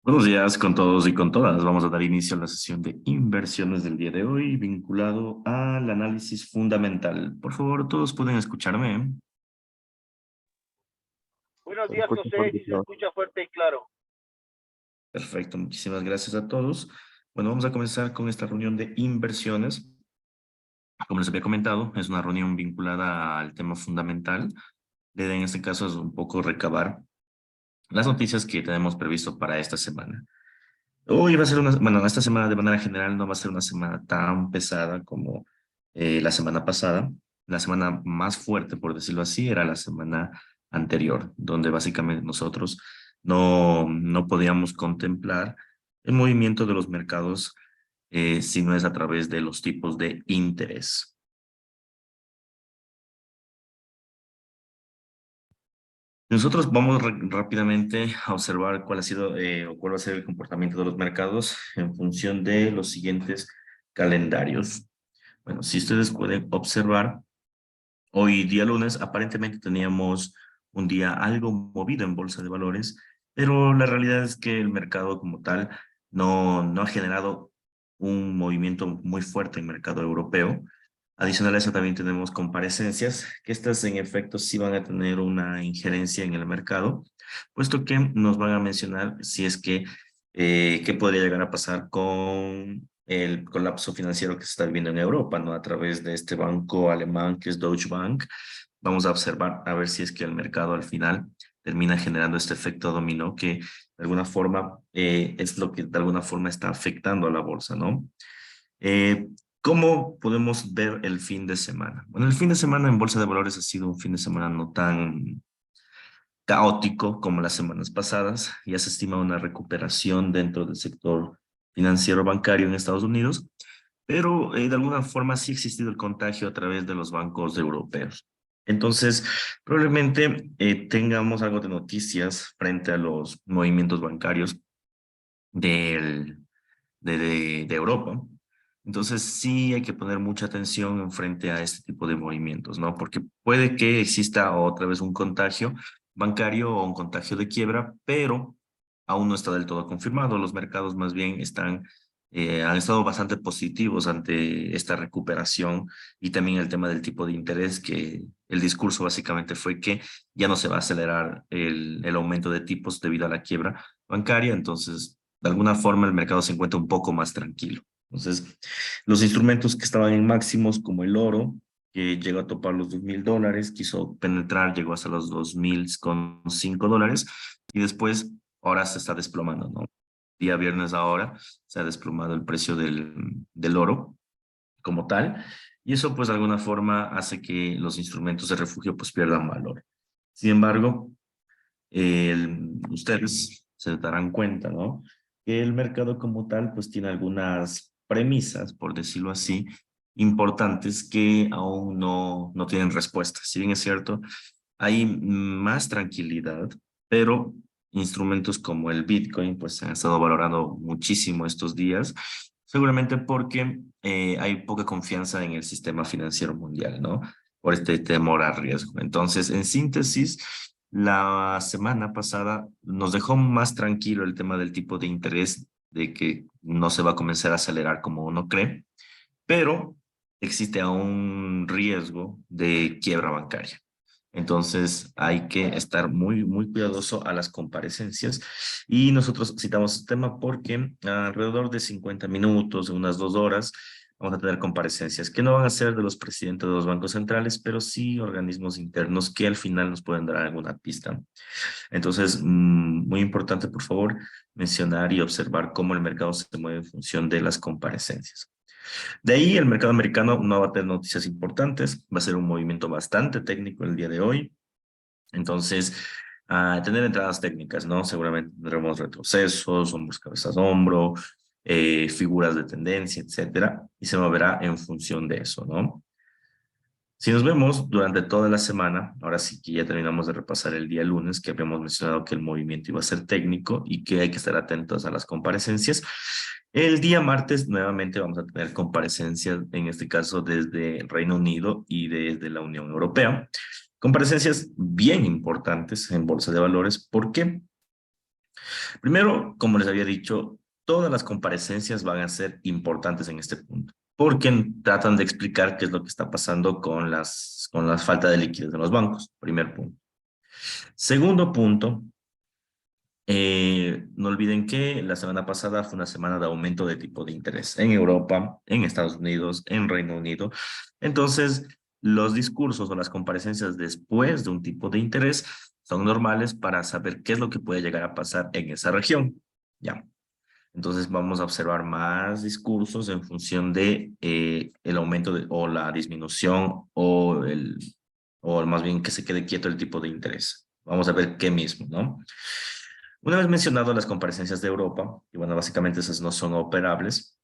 Buenos días con todos y con todas. Vamos a dar inicio a la sesión de inversiones del día de hoy, vinculado al análisis fundamental. Por favor, todos pueden escucharme. Buenos Se días, escucha José. fuerte, Sí se claro. escucha fuerte y claro. Perfecto, muchísimas gracias a todos. Bueno, vamos a comenzar con esta reunión de inversiones. Como les había comentado, es una reunión vinculada al tema fundamental. La idea en este caso es un poco recabar las noticias que tenemos previsto para esta semana. Hoy va a ser bueno, esta semana de manera general no va a ser una semana tan pesada como la semana pasada. La semana más fuerte, por decirlo así, era la semana anterior, donde básicamente nosotros no podíamos contemplar el movimiento de los mercados si no es a través de los tipos de interés. Nosotros vamos rápidamente a observar cuál ha sido o cuál va a ser el comportamiento de los mercados en función de los siguientes calendarios. Bueno, si ustedes pueden observar, hoy día lunes aparentemente teníamos un día algo movido en bolsa de valores, pero la realidad es que el mercado como tal no ha generado un movimiento muy fuerte en el mercado europeo. Adicional a eso también tenemos comparecencias, que estas en efecto sí van a tener una injerencia en el mercado, puesto que nos van a mencionar si es que qué podría llegar a pasar con el colapso financiero que se está viviendo en Europa, ¿no? A través de este banco alemán que es Deutsche Bank. Vamos a observar a ver si es que el mercado al final termina generando este efecto dominó que de alguna forma es lo que de alguna forma está afectando a la bolsa, ¿no? Eh, ¿Cómo podemos ver el fin de semana? Bueno, el fin de semana en Bolsa de Valores ha sido un fin de semana no tan caótico como las semanas pasadas. Ya se estima una recuperación dentro del sector financiero bancario en Estados Unidos, pero de alguna forma sí ha existido el contagio a través de los bancos europeos. Entonces, probablemente tengamos algo de noticias frente a los movimientos bancarios del, de Europa. Entonces sí hay que poner mucha atención en frente a este tipo de movimientos, ¿no? Porque puede que exista otra vez un contagio bancario o un contagio de quiebra, pero aún no está del todo confirmado. Los mercados más bien han estado bastante positivos ante esta recuperación y también el tema del tipo de interés, que el discurso básicamente fue que ya no se va a acelerar el aumento de tipos debido a la quiebra bancaria. Entonces, de alguna forma el mercado se encuentra un poco más tranquilo. Entonces, los instrumentos que estaban en máximos, como el oro, que llegó a topar los $2,000, quiso penetrar, llegó hasta los $2,005, y después, ahora se está desplomando, ¿no? Día viernes ahora se ha desplomado el precio del oro como tal, y eso pues de alguna forma hace que los instrumentos de refugio pues pierdan valor. Sin embargo, ustedes se darán cuenta, ¿no? Que el mercado como tal, pues tiene algunas premisas, por decirlo así, importantes que aún no tienen respuesta. Si bien es cierto, hay más tranquilidad, pero instrumentos como el Bitcoin, pues se han estado valorando muchísimo estos días, seguramente porque hay poca confianza en el sistema financiero mundial, ¿no? Por este temor a riesgo. Entonces, en síntesis, la semana pasada nos dejó más tranquilo el tema del tipo de interés, de que no se va a comenzar a acelerar como uno cree, pero existe aún riesgo de quiebra bancaria. Entonces hay que estar muy cuidadoso a las comparecencias, y nosotros citamos este tema porque alrededor de 50 minutos, unas 2 horas, vamos a tener comparecencias que no van a ser de los presidentes de los bancos centrales, pero sí organismos internos que al final nos pueden dar alguna pista. Entonces, muy importante, por favor, mencionar y observar cómo el mercado se mueve en función de las comparecencias. De ahí, el mercado americano no va a tener noticias importantes, va a ser un movimiento bastante técnico el día de hoy. Entonces, tener entradas técnicas, ¿no? Seguramente tendremos retrocesos, hombros, cabezas, hombro, figuras de tendencia, etcétera, y se moverá en función de eso, ¿no? Si nos vemos durante toda la semana, ahora sí que ya terminamos de repasar el día lunes, que habíamos mencionado que el movimiento iba a ser técnico y que hay que estar atentos a las comparecencias. El día martes nuevamente vamos a tener comparecencias, en este caso desde el Reino Unido y desde la Unión Europea. Comparecencias bien importantes en Bolsa de Valores. ¿Por qué? Primero, como les había dicho, todas las comparecencias van a ser importantes en este punto, porque tratan de explicar qué es lo que está pasando con la falta de liquidez en los bancos, primer punto. Segundo punto, no olviden que la semana pasada fue una semana de aumento de tipo de interés en Europa, en Estados Unidos, en Reino Unido. Entonces, los discursos o las comparecencias después de un tipo de interés son normales para saber qué es lo que puede llegar a pasar en esa región. Ya. Entonces vamos a observar más discursos en función de el aumento o la disminución o más bien que se quede quieto el tipo de interés. Vamos a ver qué mismo, ¿no? Una vez mencionado las comparecencias de Europa, y bueno, básicamente esas no son operables,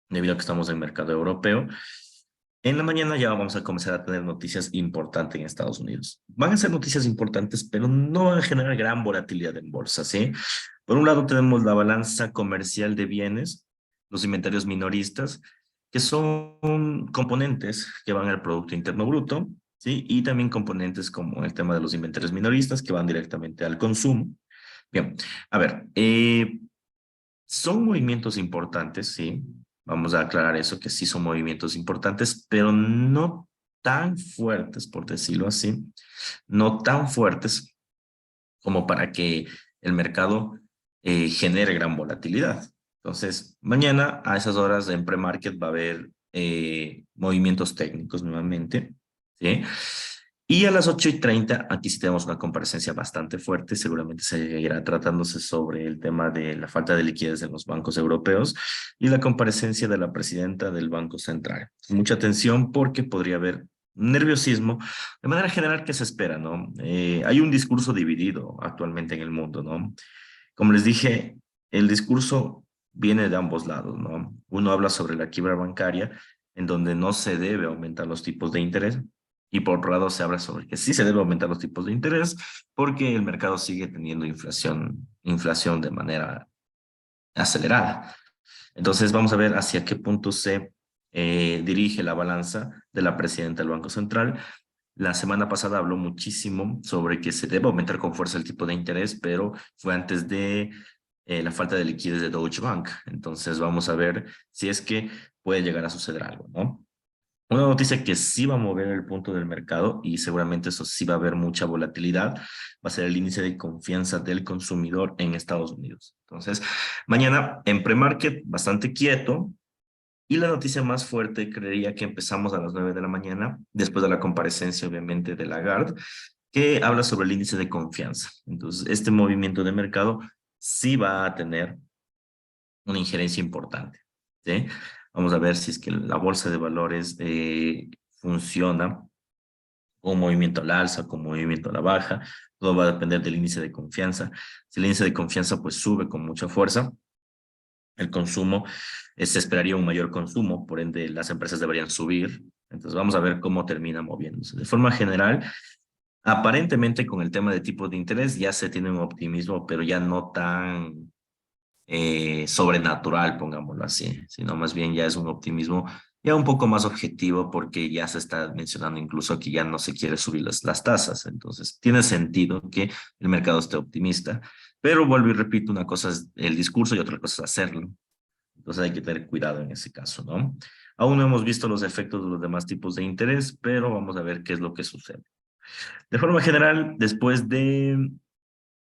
debido a que estamos en el mercado europeo, en la mañana ya vamos a comenzar a tener noticias importantes en Estados Unidos. Van a ser noticias importantes, pero no van a generar gran volatilidad en bolsa, ¿sí? Por un lado tenemos la balanza comercial de bienes, los inventarios minoristas, que son componentes que van al Producto Interno Bruto, ¿sí? Y también componentes como el tema de los inventarios minoristas, que van directamente al consumo. Bien, a ver, son movimientos importantes, sí. Vamos a aclarar eso, que sí son movimientos importantes, pero no tan fuertes, por decirlo así, no tan fuertes como para que el mercado genere gran volatilidad. Entonces, mañana a esas horas en pre-market va a haber movimientos técnicos nuevamente, ¿sí? Y a las 8:30, aquí sí tenemos una comparecencia bastante fuerte, seguramente seguirá tratándose sobre el tema de la falta de liquidez en los bancos europeos y la comparecencia de la presidenta del Banco Central. Mucha atención porque podría haber nerviosismo de manera general, ¿qué se espera, no? Hay un discurso dividido actualmente en el mundo, ¿no? Como les dije, el discurso viene de ambos lados, ¿no? Uno habla sobre la quiebra bancaria, en donde no se debe aumentar los tipos de interés, y por otro lado se habla sobre que sí se debe aumentar los tipos de interés porque el mercado sigue teniendo inflación de manera acelerada. Entonces vamos a ver hacia qué punto se dirige la balanza de la presidenta del Banco Central. La semana pasada habló muchísimo sobre que se debe aumentar con fuerza el tipo de interés, pero fue antes de la falta de liquidez de Deutsche Bank. Entonces vamos a ver si es que puede llegar a suceder algo, ¿no? Una noticia que sí va a mover el punto del mercado y seguramente eso sí va a haber mucha volatilidad, va a ser el índice de confianza del consumidor en Estados Unidos. Entonces, mañana en pre-market bastante quieto, y la noticia más fuerte, creería que empezamos a las 9 de la mañana, después de la comparecencia, obviamente, de Lagarde, que habla sobre el índice de confianza. Entonces, este movimiento de mercado sí va a tener una injerencia importante, ¿sí? Vamos a ver si es que la bolsa de valores funciona con movimiento al alza, con movimiento a la baja. Todo va a depender del índice de confianza. Si el índice de confianza pues sube con mucha fuerza, el consumo, se esperaría un mayor consumo, por ende las empresas deberían subir. Entonces vamos a ver cómo termina moviéndose. De forma general, aparentemente con el tema de tipo de interés ya se tiene un optimismo, pero ya no tan sobrenatural, pongámoslo así, sino más bien ya es un optimismo ya un poco más objetivo porque ya se está mencionando incluso que ya no se quiere subir las tasas. Entonces, tiene sentido que el mercado esté optimista, pero vuelvo y repito, una cosa es el discurso y otra cosa es hacerlo. Entonces hay que tener cuidado en ese caso, ¿no? Aún no hemos visto los efectos de los demás tipos de interés, pero vamos a ver qué es lo que sucede. De forma general, después de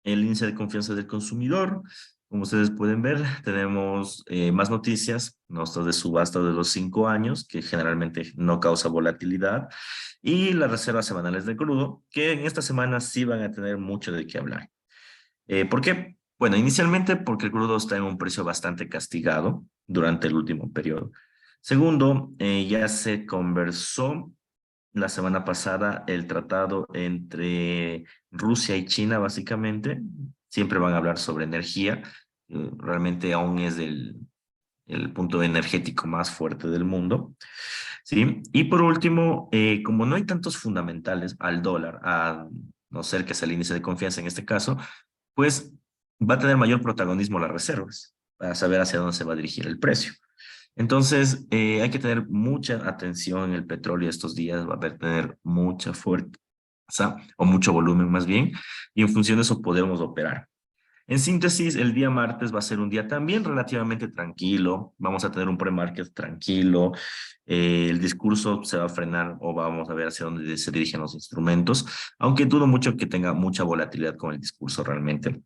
el índice de confianza del consumidor, como ustedes pueden ver, tenemos más noticias, nuestras de subasta de los 5 años, que generalmente no causa volatilidad, y las reservas semanales de crudo, que en esta semana sí van a tener mucho de qué hablar. ¿Por qué? Bueno, inicialmente porque el crudo está en un precio bastante castigado durante el último periodo. Segundo, ya se conversó la semana pasada el tratado entre Rusia y China, básicamente. Siempre van a hablar sobre energía. Realmente aún es el punto energético más fuerte del mundo. ¿Sí? Y por último, como no hay tantos fundamentales al dólar, a no ser que sea el índice de confianza en este caso, pues va a tener mayor protagonismo las reservas para saber hacia dónde se va a dirigir el precio. Entonces, hay que tener mucha atención en el petróleo estos días, va a haber tener mucha fuerza o mucho volumen más bien, y en función de eso podemos operar. En síntesis, el día martes va a ser un día también relativamente tranquilo. Vamos a tener un pre-market tranquilo. El discurso se va a frenar o vamos a ver hacia dónde se dirigen los instrumentos, aunque dudo mucho que tenga mucha volatilidad con el discurso realmente.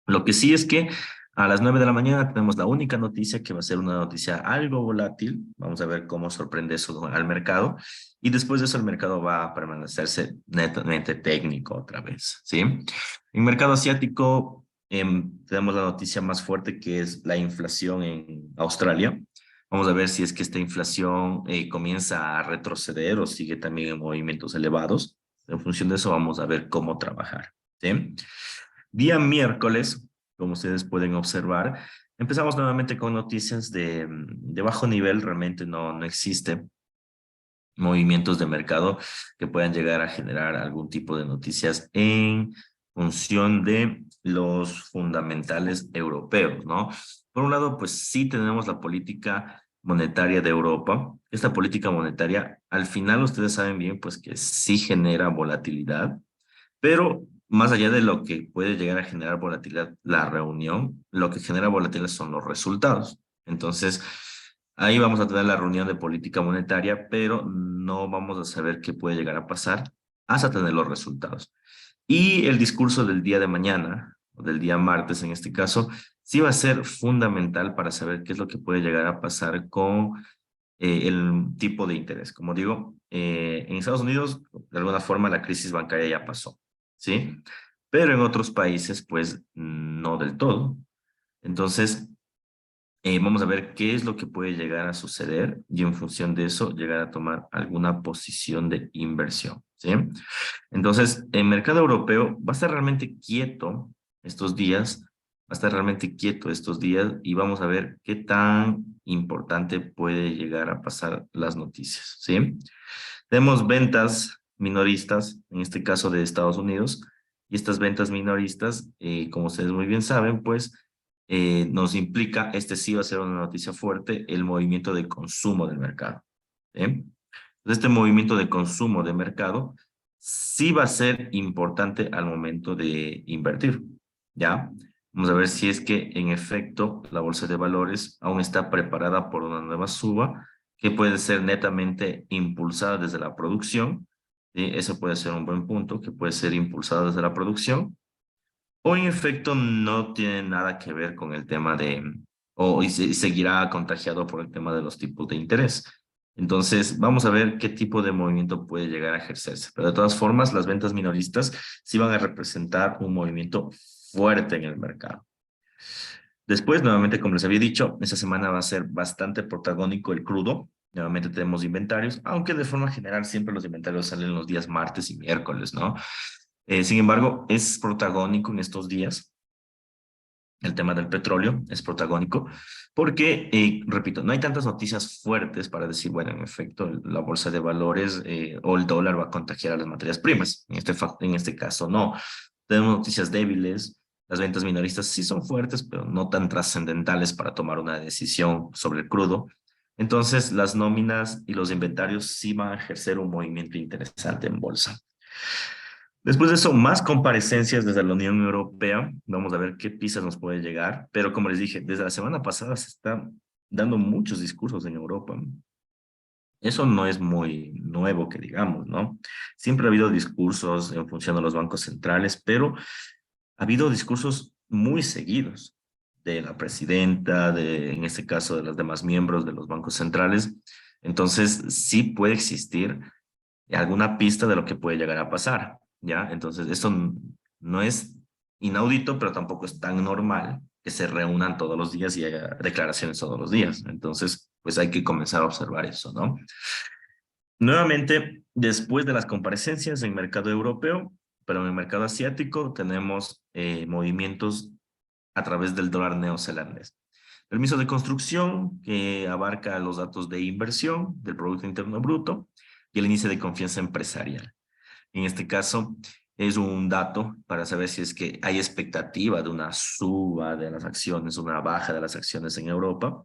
Lo que sí es que a las 9 de la mañana tenemos la única noticia que va a ser una noticia algo volátil. Vamos a ver cómo sorprende eso al mercado. Y después de eso el mercado va a permanecerse netamente técnico otra vez, ¿sí? En mercado asiático tenemos la noticia más fuerte que es la inflación en Australia. Vamos a ver si es que esta inflación comienza a retroceder o sigue también en movimientos elevados. En función de eso vamos a ver cómo trabajar, ¿sí? Día miércoles, como ustedes pueden observar, empezamos nuevamente con noticias de bajo nivel, realmente no existe movimientos de mercado que puedan llegar a generar algún tipo de noticias en función de los fundamentales europeos, ¿no? Por un lado, pues sí tenemos la política monetaria de Europa. Esta política monetaria, al final ustedes saben bien, pues que sí genera volatilidad, pero más allá de lo que puede llegar a generar volatilidad la reunión, lo que genera volatilidad son los resultados. Entonces, ahí vamos a tener la reunión de política monetaria, pero no vamos a saber qué puede llegar a pasar hasta tener los resultados. Y el discurso del día de mañana, o del día martes en este caso, sí va a ser fundamental para saber qué es lo que puede llegar a pasar con el tipo de interés. Como digo, en Estados Unidos, de alguna forma, la crisis bancaria ya pasó, ¿sí? Pero en otros países, pues, no del todo. Entonces, vamos a ver qué es lo que puede llegar a suceder y en función de eso, llegar a tomar alguna posición de inversión, ¿sí? Entonces, el mercado europeo va a estar realmente quieto estos días, va a estar realmente quieto estos días y vamos a ver qué tan importante puede llegar a pasar las noticias, ¿sí? Tenemos ventas minoristas, en este caso de Estados Unidos, y estas ventas minoristas, como ustedes muy bien saben, pues nos implica, este sí va a ser una noticia fuerte, el movimiento de consumo del mercado, ¿sí? Entonces, este movimiento de consumo de mercado sí va a ser importante al momento de invertir, ¿ya? Vamos a ver si es que en efecto la bolsa de valores aún está preparada por una nueva suba que puede ser netamente impulsada desde la producción, ¿sí? Eso puede ser un buen punto, que puede ser impulsada desde la producción, o en efecto no tiene nada que ver con el tema y seguirá contagiado por el tema de los tipos de interés. Entonces, vamos a ver qué tipo de movimiento puede llegar a ejercerse. Pero de todas formas, las ventas minoristas sí van a representar un movimiento fuerte en el mercado. Después, nuevamente, como les había dicho, esta semana va a ser bastante protagónico el crudo. Nuevamente tenemos inventarios, aunque de forma general siempre los inventarios salen los días martes y miércoles, ¿no? Sin embargo, es protagónico en estos días. El tema del petróleo es protagónico porque, repito, no hay tantas noticias fuertes para decir, bueno, en efecto, la bolsa de valores o el dólar va a contagiar a las materias primas. En este caso, no. Tenemos noticias débiles. Las ventas minoristas sí son fuertes, pero no tan trascendentales para tomar una decisión sobre el crudo. Entonces, las nóminas y los inventarios sí van a ejercer un movimiento interesante en bolsa. Después de eso, más comparecencias desde la Unión Europea. Vamos a ver qué pistas nos puede llegar. Pero como les dije, desde la semana pasada se están dando muchos discursos en Europa. Eso no es muy nuevo que digamos, ¿no? Siempre ha habido discursos en función de los bancos centrales, pero ha habido discursos muy seguidos de la presidenta, en este caso de los demás miembros de los bancos centrales. Entonces, sí puede existir alguna pista de lo que puede llegar a pasar, ¿ya? Entonces, esto no es inaudito, pero tampoco es tan normal que se reúnan todos los días y haya declaraciones todos los días. Entonces, pues hay que comenzar a observar eso, ¿no? Nuevamente, después de las comparecencias en mercado europeo, pero en el mercado asiático tenemos movimientos a través del dólar neozelandés. Permiso de construcción que abarca los datos de inversión del Producto Interno Bruto y el índice de confianza empresarial. En este caso, es un dato para saber si es que hay expectativa de una suba de las acciones, una baja de las acciones en Europa.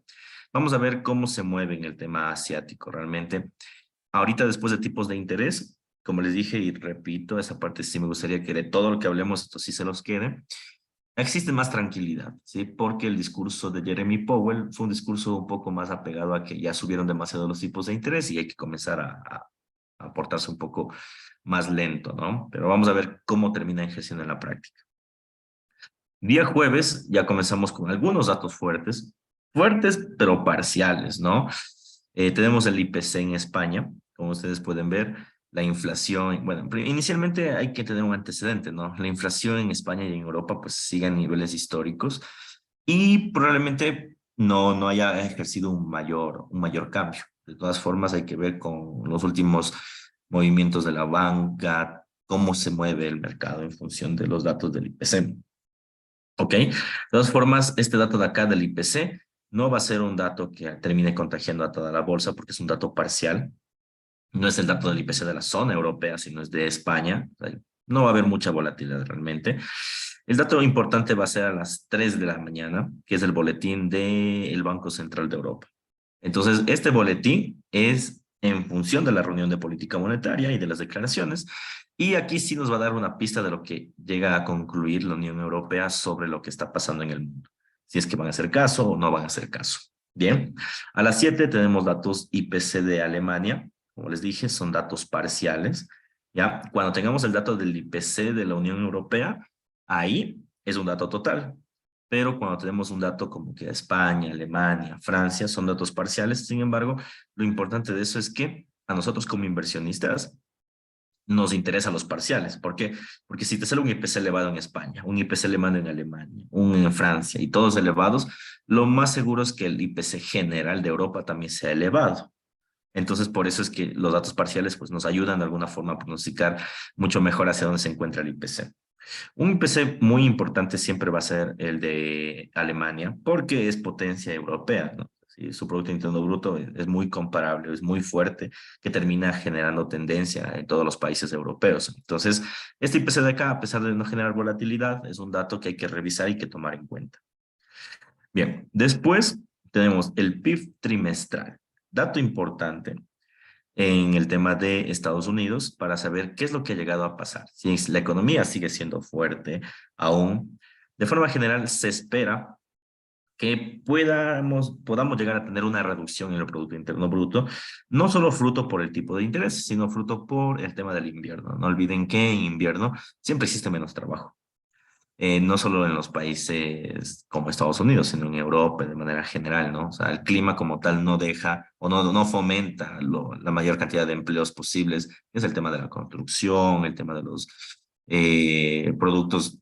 Vamos a ver cómo se mueve en el tema asiático realmente. Ahorita, después de tipos de interés, como les dije y repito, esa parte sí me gustaría que de todo lo que hablemos, esto sí se los quede. existe más tranquilidad, ¿sí? Porque el discurso de Jeremy Powell fue un discurso un poco más apegado a que ya subieron demasiado los tipos de interés y hay que comenzar a portarse un poco más lento, ¿no? Pero vamos a ver cómo termina ejerciendo en la práctica. Día jueves ya comenzamos con algunos datos fuertes, fuertes pero parciales, ¿no? Tenemos el IPC en España, como ustedes pueden ver, la inflación, bueno, inicialmente hay que tener un antecedente, ¿no? La inflación en España y en Europa pues sigue a niveles históricos y probablemente no haya ejercido un mayor cambio. De todas formas, hay que ver con los últimos movimientos de la banca, cómo se mueve el mercado en función de los datos del IPC. ¿Ok? De todas formas, este dato de acá del IPC no va a ser un dato que termine contagiando a toda la bolsa porque es un dato parcial. No es el dato del IPC de la zona europea, sino es de España. O sea, no va a haber mucha volatilidad realmente. El dato importante va a ser a las 3 de la mañana, que es el boletín del Banco Central de Europa. Entonces, este boletín es en función de la reunión de política monetaria y de las declaraciones, y aquí sí nos va a dar una pista de lo que llega a concluir la Unión Europea sobre lo que está pasando en el mundo, si es que van a hacer caso o no van a hacer caso. Bien, a las 7 tenemos datos IPC de Alemania, como les dije, son datos parciales, ¿ya? Cuando tengamos el dato del IPC de la Unión Europea, ahí es un dato total, pero cuando tenemos un dato como que España, Alemania, Francia, son datos parciales. Sin embargo, lo importante de eso es que a nosotros como inversionistas nos interesan los parciales. ¿Por qué? Porque si te sale un IPC elevado en España, un IPC elevado en Alemania, un en Francia y todos elevados, lo más seguro es que el IPC general de Europa también sea elevado. Entonces, por eso es que los datos parciales pues, nos ayudan de alguna forma a pronosticar mucho mejor hacia dónde se encuentra el IPC. Un IPC muy importante siempre va a ser el de Alemania, porque es potencia europea, ¿no? Sí, su Producto Interno Bruto es muy comparable, es muy fuerte, que termina generando tendencia en todos los países europeos. Entonces, este IPC de acá, a pesar de no generar volatilidad, es un dato que hay que revisar y que tomar en cuenta. Bien, después tenemos el PIB trimestral. Dato importante en el tema de Estados Unidos para saber qué es lo que ha llegado a pasar. Si la economía sigue siendo fuerte aún, de forma general se espera que podamos llegar a tener una reducción en el Producto Interno Bruto, no solo fruto por el tipo de interés, sino fruto por el tema del invierno. No olviden que en invierno siempre existe menos trabajo. No solo en los países como Estados Unidos, sino en Europa de manera general, ¿no? O sea, el clima como tal no deja o no fomenta la mayor cantidad de empleos posibles. Es el tema de la construcción, el tema de los productos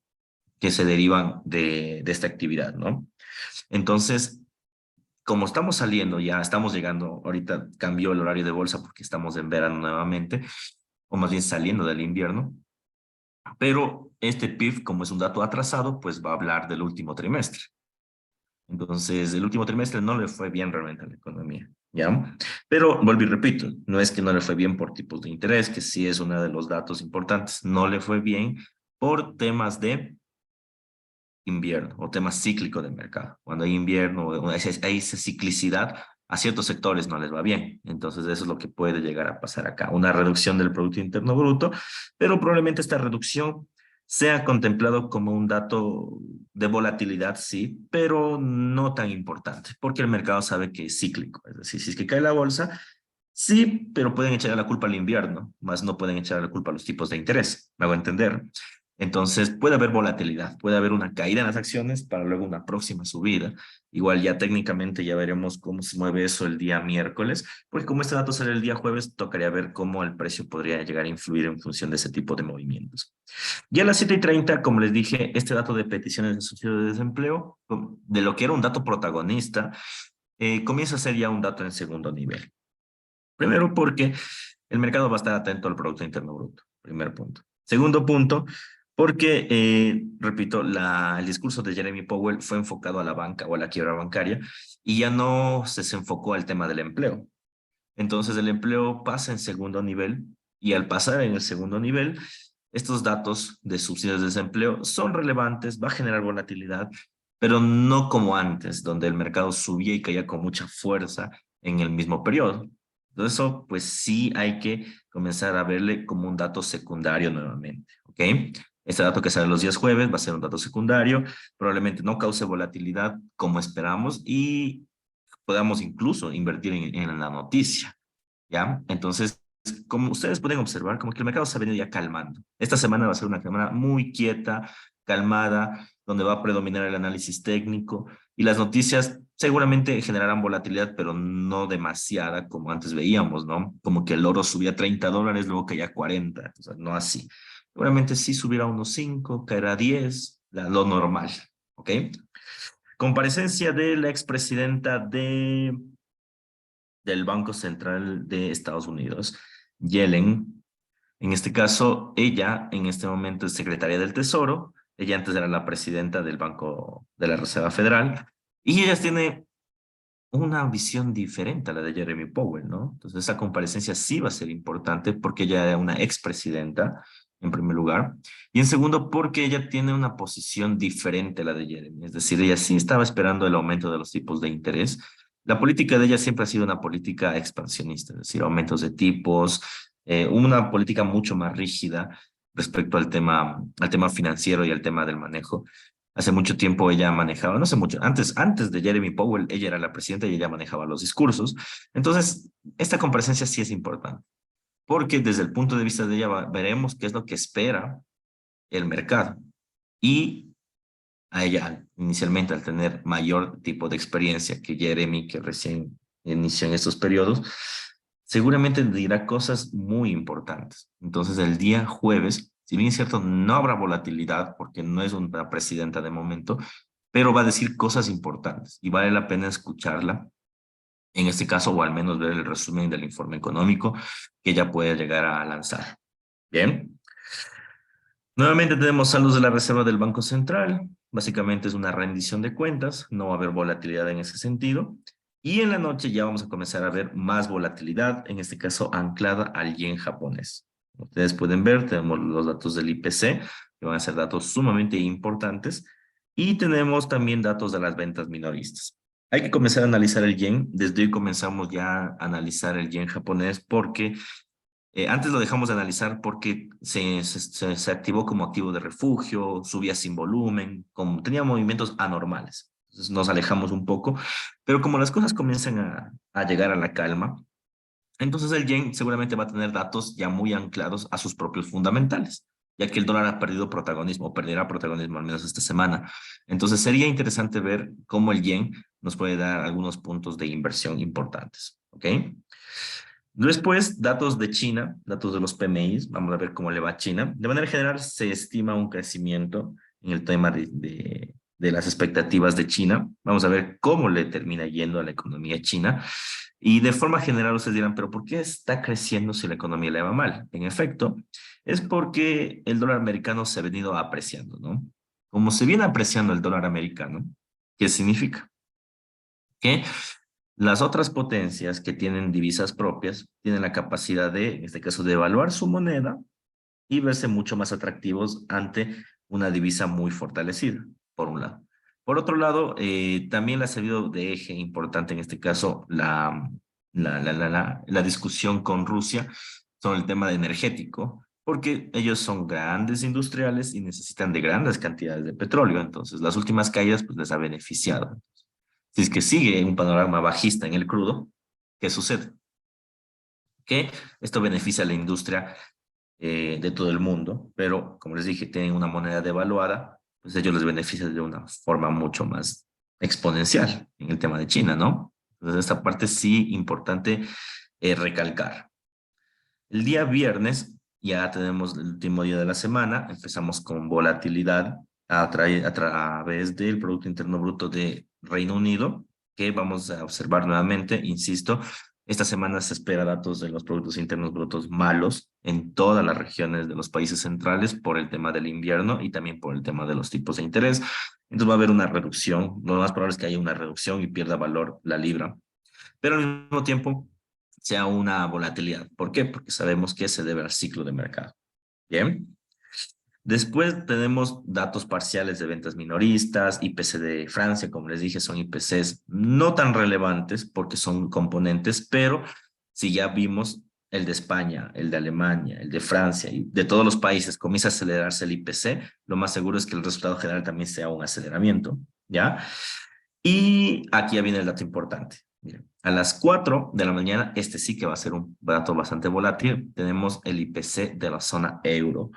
que se derivan de esta actividad, ¿no? Entonces, como estamos saliendo, ya estamos llegando, ahorita cambió el horario de bolsa porque estamos en verano nuevamente, o más bien saliendo del invierno, pero este PIB, como es un dato atrasado, pues va a hablar del último trimestre. Entonces, el último trimestre no le fue bien realmente a la economía, ¿ya? Pero, vuelvo y repito, no es que no le fue bien por tipos de interés, que sí es uno de los datos importantes, no le fue bien por temas de invierno o tema cíclico del mercado. Cuando hay invierno, hay esa ciclicidad, a ciertos sectores no les va bien. Entonces, eso es lo que puede llegar a pasar acá. Una reducción del Producto Interno Bruto, pero probablemente esta reducción sea contemplado como un dato de volatilidad, sí, pero no tan importante, porque el mercado sabe que es cíclico. Es decir, si es que cae la bolsa, sí, pero pueden echar la culpa al invierno, más no pueden echar la culpa a los tipos de interés. ¿Me hago entender? Entonces puede haber volatilidad, puede haber una caída en las acciones para luego una próxima subida. Igual ya técnicamente ya veremos cómo se mueve eso el día miércoles, porque como este dato sale el día jueves, tocaría ver cómo el precio podría llegar a influir en función de ese tipo de movimientos. Ya a las 7:30, como les dije, este dato de peticiones de subsidio de desempleo, de lo que era un dato protagonista, comienza a ser ya un dato en segundo nivel. Primero porque el mercado va a estar atento al Producto Interno Bruto, primer punto. Segundo punto, porque, repito, el discurso de Jeremy Powell fue enfocado a la banca o a la quiebra bancaria y ya no se enfocó al tema del empleo. Entonces el empleo pasa en segundo nivel y al pasar en el segundo nivel, estos datos de subsidios de desempleo son relevantes, va a generar volatilidad, pero no como antes, donde el mercado subía y caía con mucha fuerza en el mismo periodo. Entonces eso, pues sí hay que comenzar a verle como un dato secundario nuevamente, ¿ok? Este dato que sale los días jueves va a ser un dato secundario, probablemente no cause volatilidad como esperamos y podamos incluso invertir en la noticia, ¿ya? Entonces, como ustedes pueden observar, como que el mercado se ha venido ya calmando. Esta semana va a ser una semana muy quieta, calmada, donde va a predominar el análisis técnico y las noticias seguramente generarán volatilidad, pero no demasiada como antes veíamos, ¿no? Como que el oro subía a $30, luego caía a 40, o sea, no así. Seguramente sí subirá a unos 5, caerá a 10, lo normal, ¿ok? Comparecencia de la expresidenta del Banco Central de Estados Unidos, Yellen. En este caso, ella en este momento es secretaria del Tesoro, ella antes era la presidenta del Banco de la Reserva Federal, y ella tiene una visión diferente a la de Jeremy Powell, ¿no? Entonces, esa comparecencia sí va a ser importante porque ella era una expresidenta, en primer lugar, y en segundo, porque ella tiene una posición diferente a la de Jeremy, es decir, ella sí estaba esperando el aumento de los tipos de interés. La política de ella siempre ha sido una política expansionista, es decir, aumentos de tipos, una política mucho más rígida respecto al tema financiero y al tema del manejo. Hace mucho tiempo ella manejaba, no sé mucho, antes de Jeremy Powell, ella era la presidenta y ella manejaba los discursos. Entonces, esta comparecencia sí es importante, porque desde el punto de vista de ella veremos qué es lo que espera el mercado. Y a ella, inicialmente, al tener mayor tipo de experiencia que Jeremy, que recién inició en estos periodos, seguramente dirá cosas muy importantes. Entonces, el día jueves, si bien es cierto, no habrá volatilidad porque no es una presidenta de momento, pero va a decir cosas importantes y vale la pena escucharla en este caso, o al menos ver el resumen del informe económico que ella puede llegar a lanzar. Bien. Nuevamente tenemos saldos de la Reserva del Banco Central. Básicamente es una rendición de cuentas, no va a haber volatilidad en ese sentido. Y en la noche ya vamos a comenzar a ver más volatilidad, en este caso anclada al yen japonés. Como ustedes pueden ver, tenemos los datos del IPC, que van a ser datos sumamente importantes. Y tenemos también datos de las ventas minoristas. Hay que comenzar a analizar el yen. Desde hoy comenzamos ya a analizar el yen japonés porque antes lo dejamos de analizar porque se activó como activo de refugio, subía sin volumen, como, tenía movimientos anormales. Entonces nos alejamos un poco, pero como las cosas comienzan a llegar a la calma, entonces el yen seguramente va a tener datos ya muy anclados a sus propios fundamentales, ya que el dólar ha perdido protagonismo, o perderá protagonismo al menos esta semana. Entonces sería interesante ver cómo el yen nos puede dar algunos puntos de inversión importantes, ¿ok? Después, datos de China, datos de los PMIs, vamos a ver cómo le va a China. De manera general, se estima un crecimiento en el tema de las expectativas de China. Vamos a ver cómo le termina yendo a la economía china. Y de forma general, ustedes dirán, pero ¿por qué está creciendo si la economía le va mal? En efecto, es porque el dólar americano se ha venido apreciando, ¿no? Como se viene apreciando el dólar americano, ¿qué significa? Que las otras potencias que tienen divisas propias tienen la capacidad de, en este caso, de evaluar su moneda y verse mucho más atractivos ante una divisa muy fortalecida, por un lado. Por otro lado, también le ha servido de eje importante en este caso la discusión con Rusia sobre el tema de energético, porque ellos son grandes industriales y necesitan de grandes cantidades de petróleo. Entonces, las últimas caídas pues, les ha beneficiado. Si es que sigue un panorama bajista en el crudo, ¿qué sucede? Que esto beneficia a la industria de todo el mundo, pero como les dije, tienen una moneda devaluada, pues ellos les beneficia de una forma mucho más exponencial en el tema de China, ¿no? Entonces, esta parte sí importante recalcar. El día viernes ya tenemos el último día de la semana, empezamos con volatilidad a través del Producto Interno Bruto de Reino Unido, que vamos a observar nuevamente, insisto, esta semana se espera datos de los productos internos brutos malos en todas las regiones de los países centrales por el tema del invierno y también por el tema de los tipos de interés. Entonces va a haber una reducción, lo más probable es que haya una reducción y pierda valor la libra, pero al mismo tiempo sea una volatilidad. ¿Por qué? Porque sabemos que se debe al ciclo de mercado. Bien. Después tenemos datos parciales de ventas minoristas, IPC de Francia, como les dije, son IPCs no tan relevantes porque son componentes, pero si ya vimos el de España, el de Alemania, el de Francia y de todos los países comienza a acelerarse el IPC, lo más seguro es que el resultado general también sea un aceleramiento, ¿ya? Y aquí ya viene el dato importante. Miren, a las 4 de la mañana, este sí que va a ser un dato bastante volátil, tenemos el IPC de la zona euro.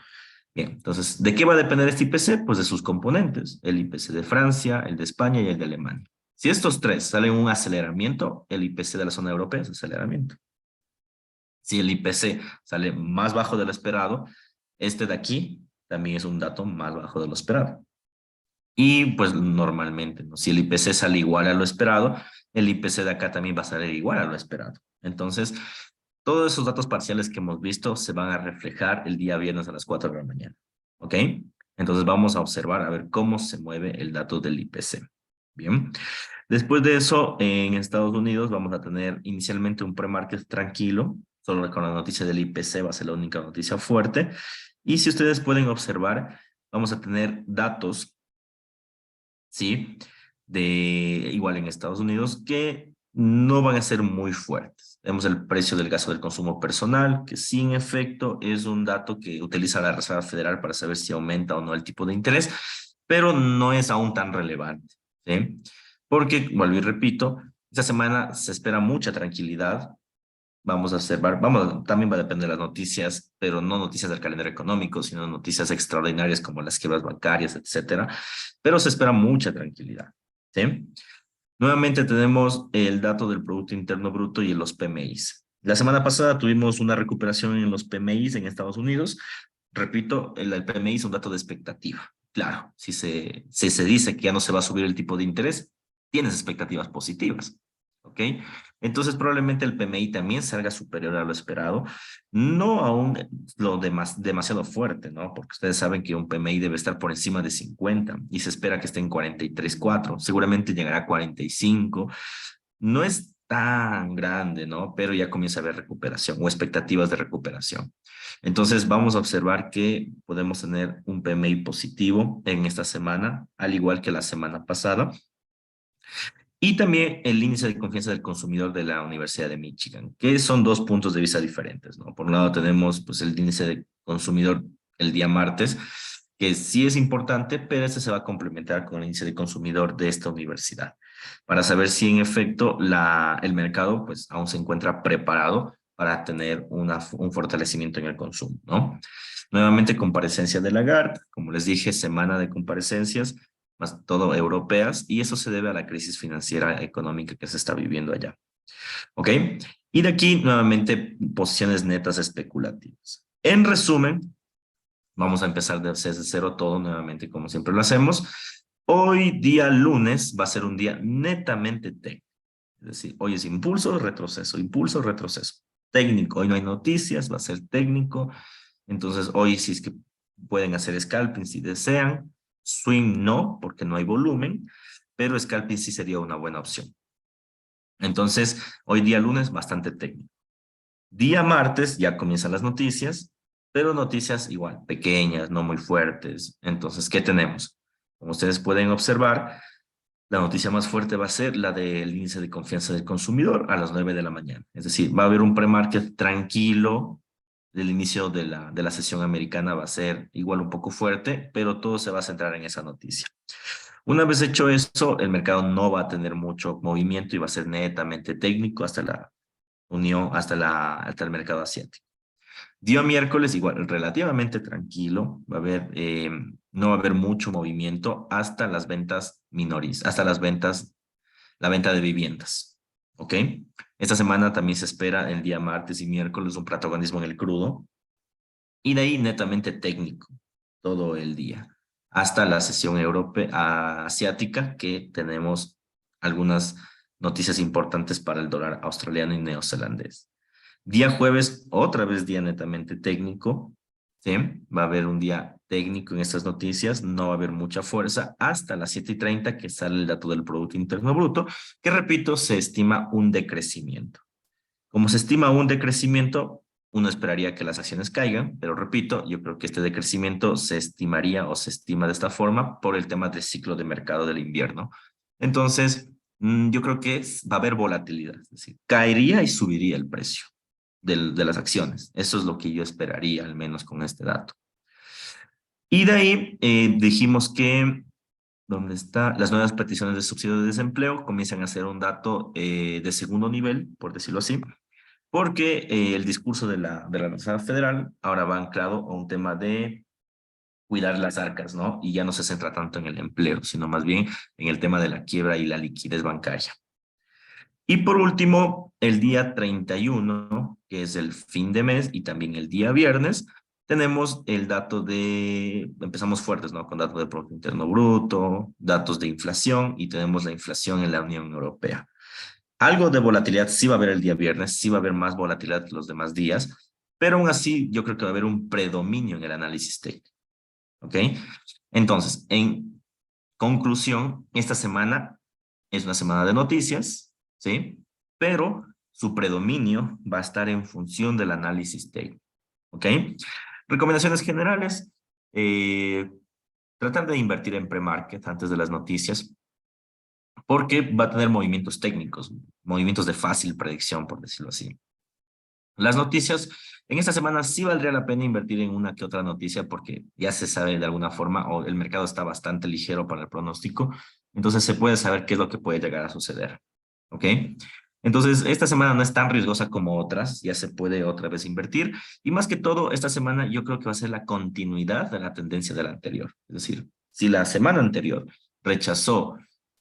Bien, entonces, ¿de qué va a depender este IPC? Pues de sus componentes, el IPC de Francia, el de España y el de Alemania. Si estos tres salen un aceleramiento, el IPC de la zona europea es aceleramiento. Si el IPC sale más bajo de lo esperado, este de aquí también es un dato más bajo de lo esperado. Y pues normalmente, ¿no? Si el IPC sale igual a lo esperado, el IPC de acá también va a salir igual a lo esperado. Entonces, todos esos datos parciales que hemos visto se van a reflejar el día viernes a las 4 de la mañana. ¿Ok? Entonces vamos a observar a ver cómo se mueve el dato del IPC. Bien. Después de eso, en Estados Unidos vamos a tener inicialmente un pre-market tranquilo, solo con la noticia del IPC va a ser la única noticia fuerte. Y si ustedes pueden observar, vamos a tener datos, ¿sí? De igual en Estados Unidos, que no van a ser muy fuertes. Vemos el precio del gasto del consumo personal, que sin efecto es un dato que utiliza la Reserva Federal para saber si aumenta o no el tipo de interés, pero no es aún tan relevante, ¿sí? Porque, vuelvo y repito, esta semana se espera mucha tranquilidad. Vamos a observar, también va a depender de las noticias, pero no noticias del calendario económico, sino noticias extraordinarias como las quiebras bancarias, etcétera. Pero se espera mucha tranquilidad, ¿sí? Nuevamente tenemos el dato del Producto Interno Bruto y los PMIs. La semana pasada tuvimos una recuperación en los PMIs en Estados Unidos. Repito, el PMI es un dato de expectativa. Claro, si se dice que ya no se va a subir el tipo de interés, tienes expectativas positivas. ¿Ok? Entonces probablemente el PMI también salga superior a lo esperado, no aún demasiado fuerte, ¿no? Porque ustedes saben que un PMI debe estar por encima de 50 y se espera que esté en 43,4, seguramente llegará a 45, no es tan grande, ¿no? Pero ya comienza a haber recuperación o expectativas de recuperación. Entonces vamos a observar que podemos tener un PMI positivo en esta semana, al igual que la semana pasada. Y también el índice de confianza del consumidor de la Universidad de Michigan, que son dos puntos de vista diferentes, ¿no? Por un lado tenemos pues el índice de consumidor el día martes, que sí es importante, pero este se va a complementar con el índice de consumidor de esta universidad, para saber si en efecto el mercado pues aún se encuentra preparado para tener un fortalecimiento en el consumo, ¿no? Nuevamente comparecencia de Lagarde, como les dije, semana de comparecencias, más todo europeas, y eso se debe a la crisis financiera económica que se está viviendo allá. ¿Ok? Y de aquí, nuevamente, posiciones netas especulativas. En resumen, vamos a empezar desde cero todo nuevamente, como siempre lo hacemos. Hoy, día lunes, va a ser un día netamente técnico. Es decir, hoy es impulso, retroceso. Técnico, hoy no hay noticias, va a ser técnico. Entonces, hoy si es que pueden hacer scalping si desean. Swing no, porque no hay volumen, pero scalping sí sería una buena opción. Entonces, hoy día lunes, bastante técnico. Día martes ya comienzan las noticias, pero noticias igual, pequeñas, no muy fuertes. Entonces, ¿qué tenemos? Como ustedes pueden observar, la noticia más fuerte va a ser la del índice de confianza del consumidor a las 9 de la mañana. Es decir, va a haber un pre-market tranquilo. El inicio de la sesión americana va a ser igual un poco fuerte, pero todo se va a centrar en esa noticia. Una vez hecho eso, el mercado no va a tener mucho movimiento y va a ser netamente técnico hasta la unión, hasta el mercado asiático. Día miércoles igual, relativamente tranquilo, no va a haber mucho movimiento hasta las ventas minoristas, hasta la venta de viviendas, ¿ok? Esta semana también se espera el día martes y miércoles un protagonismo en el crudo y de ahí netamente técnico todo el día, hasta la sesión europea asiática que tenemos algunas noticias importantes para el dólar australiano y neozelandés. Día jueves, otra vez día netamente técnico, ¿sí? Va a haber un día técnico en estas noticias, no va a haber mucha fuerza hasta las 7:30 que sale el dato del Producto Interno Bruto, que repito, se estima un decrecimiento. Como se estima un decrecimiento, uno esperaría que las acciones caigan, pero repito, yo creo que este decrecimiento se estimaría o se estima de esta forma por el tema del ciclo de mercado del invierno. Entonces, yo creo que va a haber volatilidad, es decir, caería y subiría el precio. de las acciones. Eso es lo que yo esperaría, al menos con este dato. Y de ahí dijimos que, ¿dónde está? Las nuevas peticiones de subsidio de desempleo comienzan a ser un dato de segundo nivel, por decirlo así, porque el discurso de la Reserva Federal ahora va anclado a un tema de cuidar las arcas, ¿no? Y ya no se centra tanto en el empleo, sino más bien en el tema de la quiebra y la liquidez bancaria. Y por último, el día 31, que es el fin de mes, y también el día viernes, tenemos el dato empezamos fuertes, ¿no? Con datos de Producto Interno Bruto, datos de inflación, y tenemos la inflación en la Unión Europea. Algo de volatilidad sí va a haber el día viernes, sí va a haber más volatilidad que los demás días, pero aún así yo creo que va a haber un predominio en el análisis técnico, ¿ok? Entonces, en conclusión, esta semana es una semana de noticias, ¿sí? Pero su predominio va a estar en función del análisis técnico, ¿ok? Recomendaciones generales, tratar de invertir en pre-market antes de las noticias, porque va a tener movimientos técnicos, movimientos de fácil predicción, por decirlo así. Las noticias, en esta semana sí valdría la pena invertir en una que otra noticia porque ya se sabe de alguna forma o el mercado está bastante ligero para el pronóstico, entonces se puede saber qué es lo que puede llegar a suceder, ¿ok? Entonces, esta semana no es tan riesgosa como otras, ya se puede otra vez invertir y más que todo, esta semana yo creo que va a ser la continuidad de la tendencia de la anterior. Es decir, si la semana anterior rechazó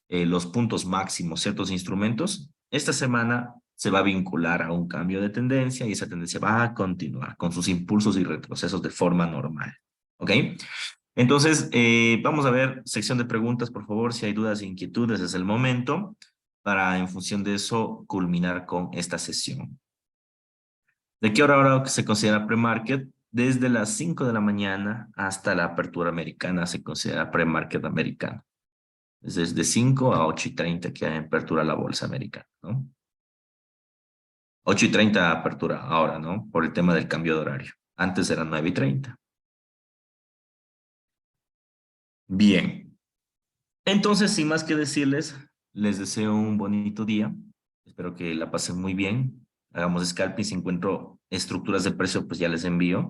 los puntos máximos, ciertos instrumentos, esta semana se va a vincular a un cambio de tendencia y esa tendencia va a continuar con sus impulsos y retrocesos de forma normal. ¿Ok? Entonces, vamos a ver sección de preguntas, por favor. Si hay dudas e inquietudes, es el momento para, en función de eso, culminar con esta sesión. ¿De qué hora ahora se considera pre-market? Desde las 5 de la mañana hasta la apertura americana se considera pre-market americano. Es desde 5 a 8:30 que hay apertura la bolsa americana, ¿no? 8:30 apertura ahora, ¿no? Por el tema del cambio de horario. Antes eran 9:30. Bien. Entonces, sin más que decirles, les deseo un bonito día. Espero que la pasen muy bien. Hagamos scalping. Si encuentro estructuras de precio, pues ya les envío.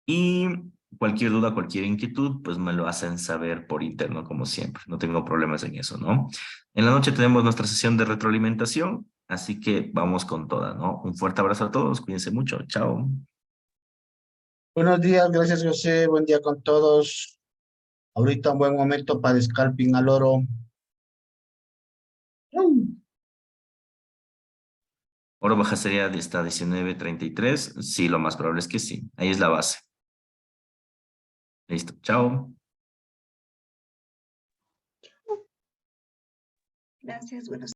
Y cualquier duda, cualquier inquietud, pues me lo hacen saber por interno, como siempre. No tengo problemas en eso, ¿no? En la noche tenemos nuestra sesión de retroalimentación, así que vamos con toda, ¿no? Un fuerte abrazo a todos, cuídense mucho, chao. Buenos días, gracias José, buen día con todos. Ahorita un buen momento para scalping al oro. Oro baja sería de esta 19.33. Sí, lo más probable es que sí. Ahí es la base. Listo, chao. Gracias, buenos